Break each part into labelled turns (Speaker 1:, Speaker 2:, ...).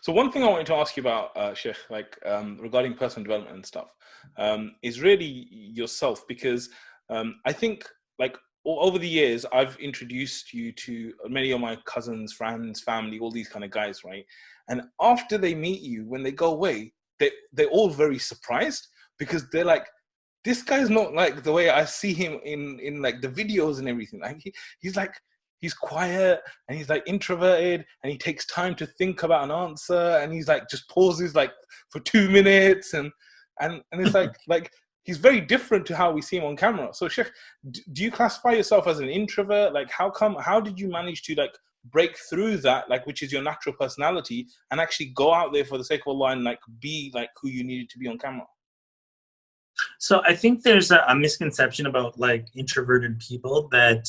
Speaker 1: So one thing I wanted to ask you about, Sheikh, regarding personal development and stuff, is really yourself, because I think like over the years I've introduced you to many of my cousins, friends, family, all these kind of guys, right? And after they meet you, when they go away, they're all very surprised because they're like, this guy's not like the way I see him in like the videos and everything. Like he's like he's quiet and he's like introverted and he takes time to think about an answer and he's like just pauses like for 2 minutes and it's like he's very different to how we see him on camera. So Sheikh, do you classify yourself as an introvert? Like how did you manage to like break through that, like which is your natural personality, and actually go out there for the sake of Allah and like be like who you needed to be on camera?
Speaker 2: So I think there's a misconception about like introverted people that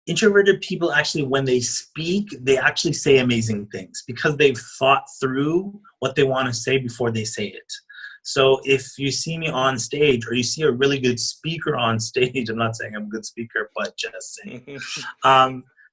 Speaker 2: introverted people actually, when they speak, they actually say amazing things because they've thought through what they want to say before they say it. So if you see me on stage or you see a really good speaker on stage, I'm not saying I'm a good speaker, but just saying,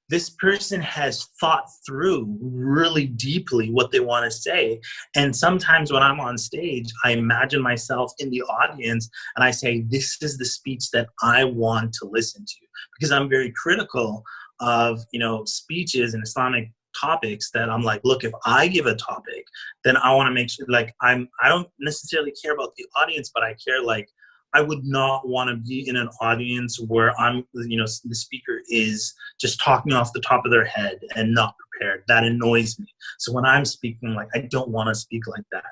Speaker 2: this person has thought through really deeply what they want to say. And sometimes when I'm on stage, I imagine myself in the audience and I say, this is the speech that I want to listen to. Because I'm very critical of, speeches and Islamic topics that I'm like, look, if I give a topic, then I want to make sure like I don't necessarily care about the audience, but I care like I would not want to be in an audience where the speaker is just talking off the top of their head and not prepared. That annoys me. So when I'm speaking, like, I don't want to speak like that.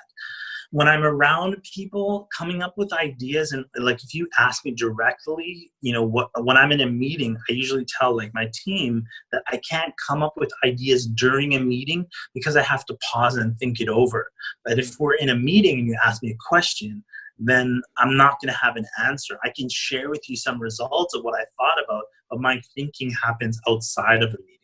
Speaker 2: When I'm around people coming up with ideas, and like if you ask me directly, when I'm in a meeting, I usually tell like my team that I can't come up with ideas during a meeting because I have to pause and think it over. But if we're in a meeting and you ask me a question, then I'm not going to have an answer. I can share with you some results of what I thought about, but my thinking happens outside of the meeting.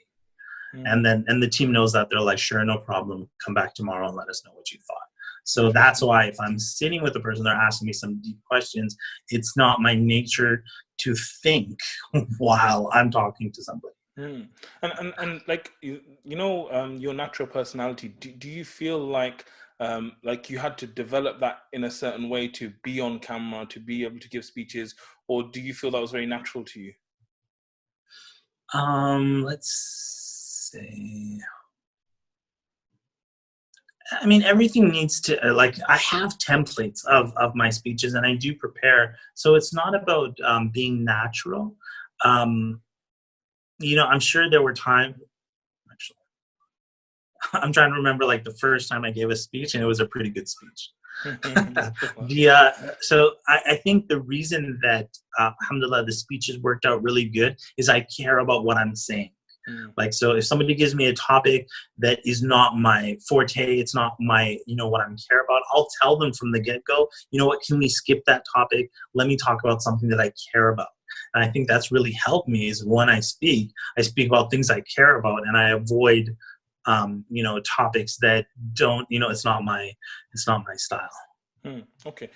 Speaker 2: And the team knows that. They're like, sure, no problem. Come back tomorrow and let us know what you thought. So that's why if I'm sitting with a person, they're asking me some deep questions, it's not my nature to think while I'm talking to somebody.
Speaker 1: And like your natural personality, do you feel like you had to develop that in a certain way to be on camera, to be able to give speeches, or do you feel that was very natural to you?
Speaker 2: Let's see. I mean, everything needs to, I have templates of my speeches and I do prepare. So it's not about being natural. I'm sure there were times, actually, I'm trying to remember like the first time I gave a speech and it was a pretty good speech. So I think the reason that, alhamdulillah, the speeches worked out really good is I care about what I'm saying. Like, so if somebody gives me a topic that is not my forte, it's not my, what I'm care about, I'll tell them from the get-go, you know what, can we skip that topic? Let me talk about something that I care about. And I think that's really helped me is when I speak about things I care about and I avoid, topics that don't, it's not my style.
Speaker 1: Okay.